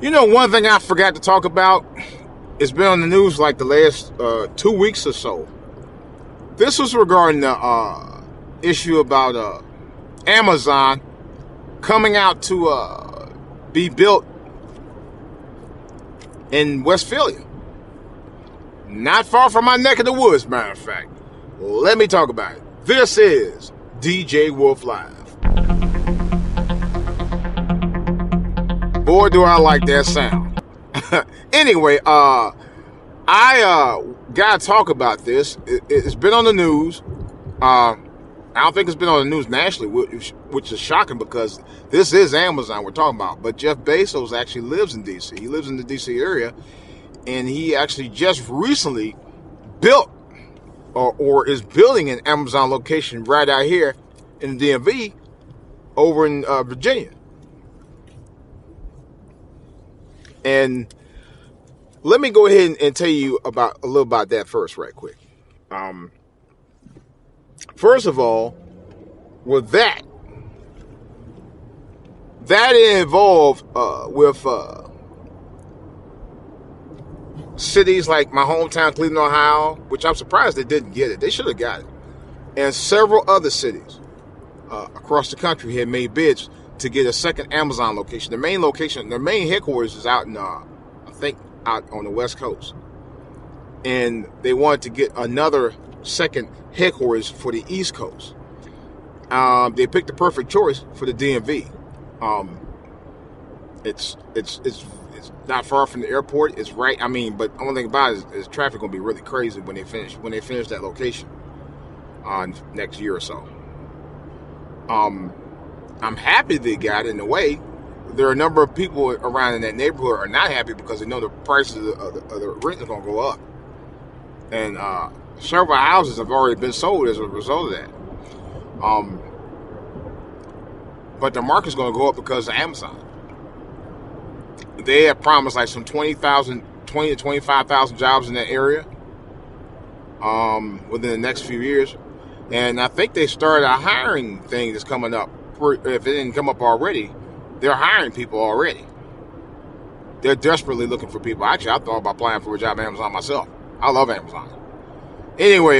You know, one thing I forgot to talk about, it's been on the news like the last 2 weeks or so. This was regarding the issue about Amazon coming out to be built in Westphalia. Not far from my neck of the woods, matter of fact. Let me talk about it. This is DJ Wolf Live. Boy, do I like that sound. Anyway, I gotta talk about this. It's been on the news. I don't think it's been on the news nationally, which is shocking because this is Amazon we're talking about. But Jeff Bezos actually lives in D.C. He lives in the D.C. area, and he actually just recently built or is building an Amazon location right out here in the DMV over in Virginia. And let me go ahead and tell you a little about that first, right quick. First of all, with that involved with cities like my hometown, Cleveland, Ohio, which I'm surprised they didn't get it. They should have got it. And several other cities across the country had made bids to get a second Amazon location. Their main headquarters is out in, I think, out on the West Coast. And they wanted to get another second headquarters for the East Coast. They picked the perfect choice for the DMV. It's not far from the airport. It's right. I mean, but the only thing about it is traffic gonna be really crazy when they finish that location next year or so. I'm happy they got it in a way. There are a number of people around in that neighborhood are not happy because they know the prices of the rent is gonna go up, and several houses have already been sold as a result of that. But the market's gonna go up because of Amazon. They have promised like some 20 to 25,000 jobs in that area within the next few years. And I think they started a hiring thing that's coming up. If it didn't come up already, they're hiring people already. They're desperately looking for people. Actually, I thought about applying for a job at Amazon myself. I love Amazon. Anyway,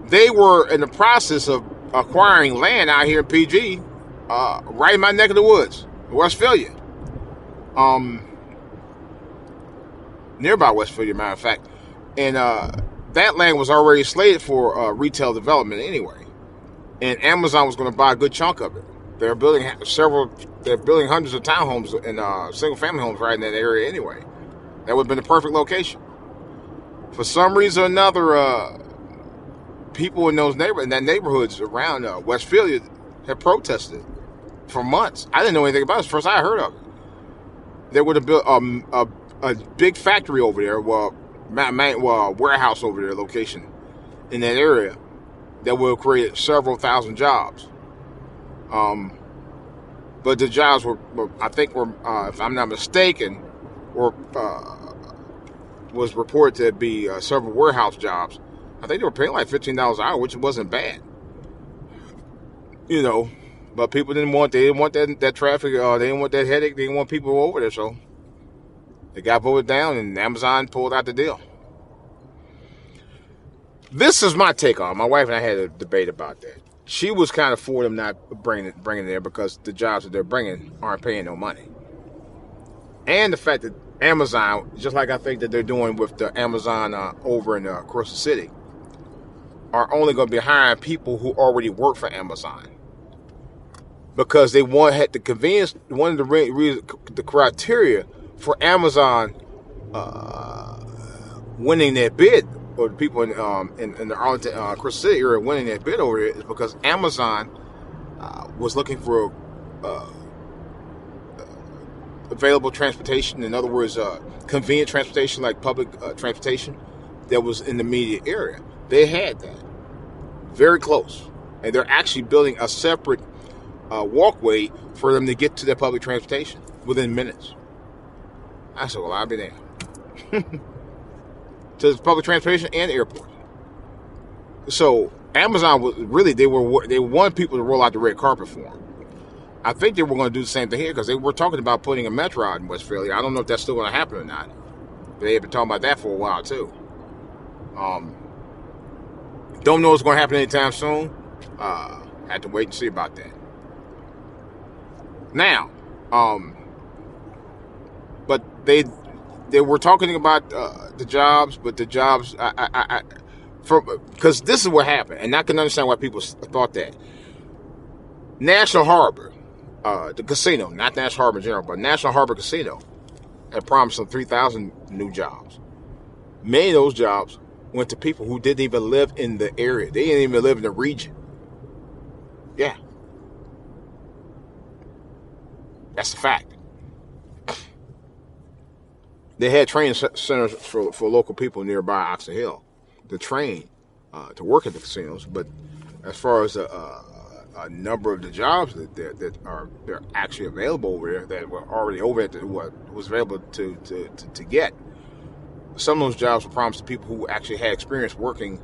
they were in the process of acquiring land out here in PG, right in my neck of the woods. Westphalia, nearby Westphalia, matter of fact, and that land was already slated for retail development anyway, and Amazon was going to buy a good chunk of it. They're building hundreds of townhomes and single-family homes right in that area anyway. That would have been the perfect location. For some reason or another, people in those neighborhoods around Westphalia have protested for months. I didn't know anything about it. It's the first I heard of it. They would have built a big factory over there, warehouse over there, location in that area that would have created several thousand jobs. But the jobs were if I'm not mistaken, was reported to be several warehouse jobs. I think they were paying like $15 an hour, which wasn't bad. You know. But people didn't want that traffic. They didn't want that headache. They didn't want people over there. So they got voted down, and Amazon pulled out the deal. This is my take on it. My wife and I had a debate about that. She was kind of for them not bringing it there because the jobs that they're bringing aren't paying no money. And the fact that Amazon, just like I think that they're doing with the Amazon over in Crystal City, are only going to be hiring people who already work for Amazon. Because they had the convenience, one of the criteria for Amazon winning that bid, or the people in the Arlington, Crystal City area winning that bid over there, is because Amazon was looking for available transportation. In other words, convenient transportation like public transportation that was in the immediate area. They had that very close, and they're actually building a separate walkway for them to get to their public transportation within minutes. I said, well, I'll be there. To the public transportation and airport. So Amazon was really, they wanted people to roll out the red carpet for them. I think they were going to do the same thing here because they were talking about putting a metro out in West Philly. I don't know if that's still going to happen or not. They have been talking about that for a while too. Don't know what's going to happen anytime soon. Had to wait and see about that. Now, but they were talking about the jobs, but the jobs, because this is what happened, and I can understand why people thought that. National Harbor, the casino, not National Harbor in general, but National Harbor Casino, had promised them 3,000 new jobs. Many of those jobs went to people who didn't even live in the area. They didn't even live in the region. Yeah. That's a fact. They had training centers for local people nearby Oxon Hill to train to work at the casinos. But as far as a number of the jobs that are they're actually available over there, that were already over at what was available to get, some of those jobs were promised to people who actually had experience working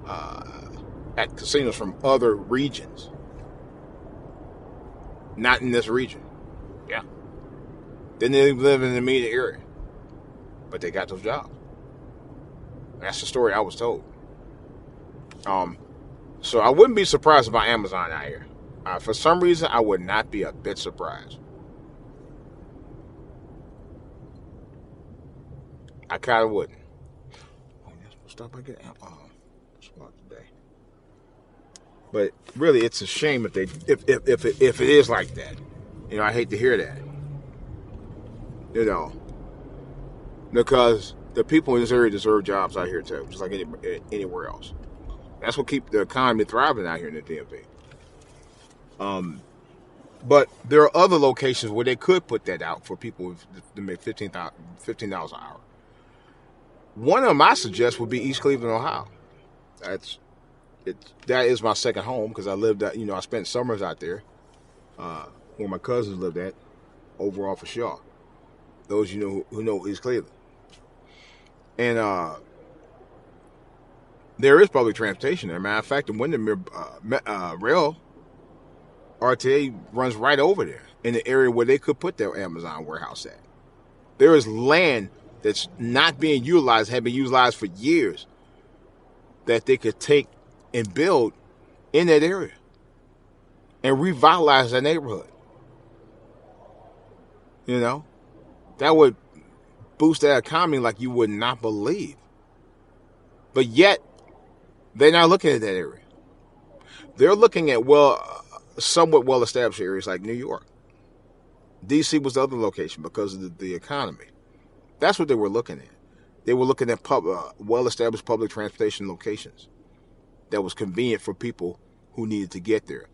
at casinos from other regions, not in this region. Yeah, didn't even live in the immediate area, but they got those jobs. That's the story I was told. So I wouldn't be surprised about Amazon out here. For some reason, I would not be a bit surprised. I kind of wouldn't. Oh, yes, we'll stop by get spot today. But really, it's a shame if it is like that. You know, I hate to hear that. You know, because the people in this area deserve jobs out here too, just like anywhere else. That's what keeps the economy thriving out here in the DMV. But there are other locations where they could put that out for people to make $15 an hour. One of them I suggest would be East Cleveland, Ohio. That is my second home because I lived at, I spent summers out there where my cousins lived at, over off of Shaw. Those who know East Cleveland. And there is public transportation there. Matter of fact, the Windermere Rail RTA runs right over there in the area where they could put their Amazon warehouse at. There is land that's not being utilized, had been utilized for years, that they could take and build in that area and revitalize that neighborhood. That would boost that economy like you would not believe. But yet, they're not looking at that area. They're looking at, somewhat well-established areas like New York. D.C. was the other location because of the economy. That's what they were looking at. They were looking at well-established public transportation locations that was convenient for people who needed to get there.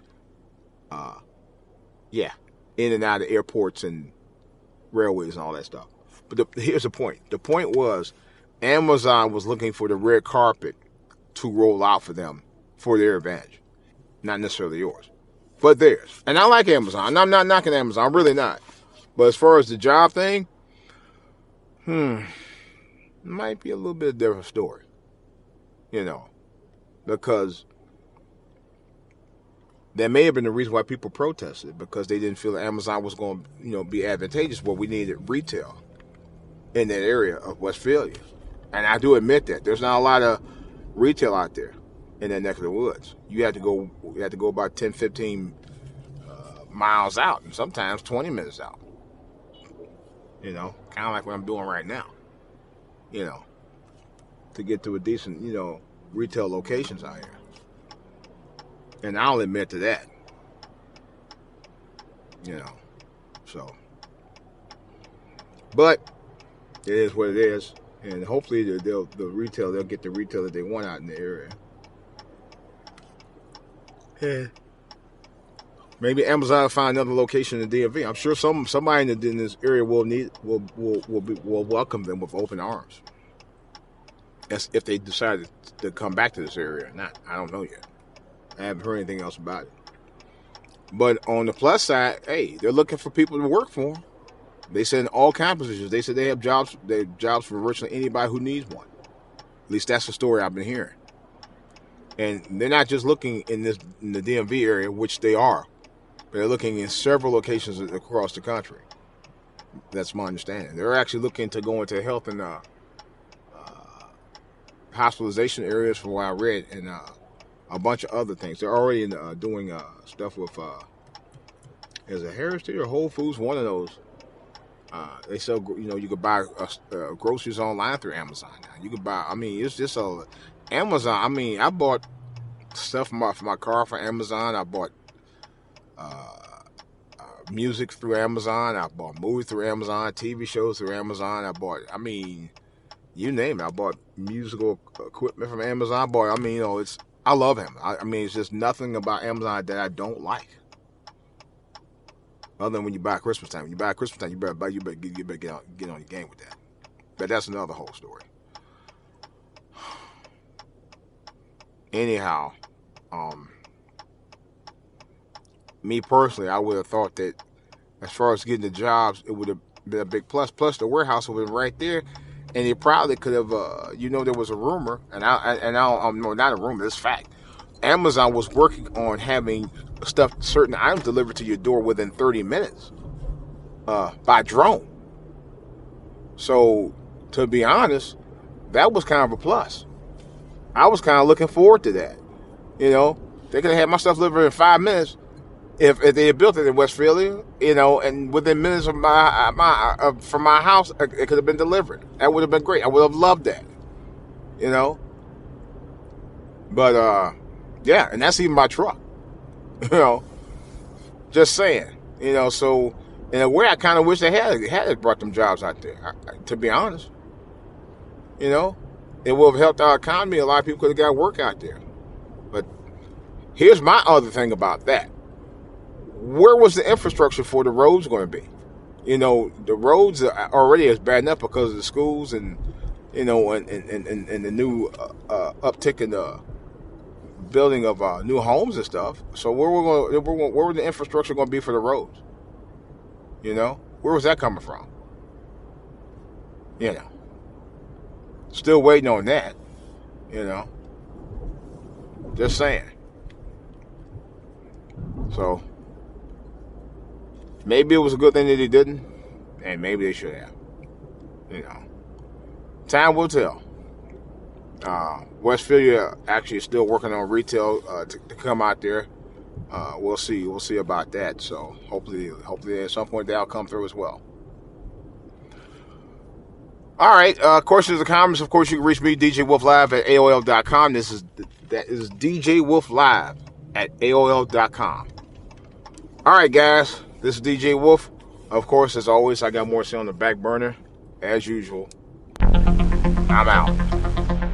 In and out of airports and railways and all that stuff. But here's the point. The point was Amazon was looking for the red carpet to roll out for them for their advantage. Not necessarily yours, but theirs. And I like Amazon. I'm not knocking Amazon. I'm really not. But as far as the job thing, might be a little bit different story. Because that may have been the reason why people protested, because they didn't feel that Amazon was going to, be advantageous. Well, we needed retail in that area of Westphalia. And I do admit that there's not a lot of retail out there in that neck of the woods. You have to go about 10, 15 miles out, and sometimes 20 minutes out. Kind of like what I'm doing right now. To get to a decent, retail locations out here. And I'll admit to that. So. But it is what it is. And hopefully they'll get the retail that they want out in the area. Yeah. Maybe Amazon will find another location in the DMV. I'm sure somebody in this area will welcome them with open arms. That's if they decide to come back to this area or not. I don't know yet. I haven't heard anything else about it. But on the plus side, hey, they're looking for people to work for them. They said in all kind of positions. They said they have jobs. They have jobs for virtually anybody who needs one. At least that's the story I've been hearing. And they're not just looking in the DMV area, which they are. They're looking in several locations across the country. That's my understanding. They're actually looking to go into health and hospitalization areas, from what I read, and a bunch of other things. They're already doing stuff with is it Harris Teeter or Whole Foods? One of those. They sell, you could buy groceries online through Amazon now. You could buy, I mean, it's just Amazon. I mean, I bought stuff for my car from Amazon. I bought music through Amazon. I bought movies through Amazon, TV shows through Amazon. I mean, you name it. I bought musical equipment from Amazon. I love Amazon. I mean, it's just nothing about Amazon that I don't like. Other than when you buy Christmas time. When you buy Christmas time, you better get on your game with that. But that's another whole story. Anyhow, me personally, I would have thought that as far as getting the jobs, it would have been a big plus. Plus, the warehouse would have been right there, and it probably could have. There was a rumor, and no, not a rumor. It's fact. Amazon was working on having certain items delivered to your door within 30 minutes by drone. So, to be honest, that was kind of a plus. I was kind of looking forward to that. They could have had my stuff delivered in 5 minutes if they had built it in West Philly, and within minutes of from my house, it could have been delivered. That would have been great. I would have loved that. But yeah, and that's even my truck. Just saying. So in a way, I kind of wish they had brought them jobs out there. To be honest, it would have helped our economy. A lot of people could have got work out there. But here's my other thing about that. Where was the infrastructure for the roads going to be? The roads are already as bad enough because of the schools and and the new uptick in the building of new homes and stuff. So where was the infrastructure going to be for the roads? Where was that coming from? Still waiting on that. Just saying. So maybe it was a good thing that they didn't, and maybe they should have. Time will tell. West Philly actually is still working on retail to come out there. We'll see. We'll see about that. So hopefully at some point that'll come through as well. All right. Questions or comments? Of course, you can reach me, DJ Wolf Live at AOL.com. That is DJ Wolf Live at AOL.com. All right, guys. This is DJ Wolf. Of course, as always, I got more to say on the back burner. As usual, I'm out.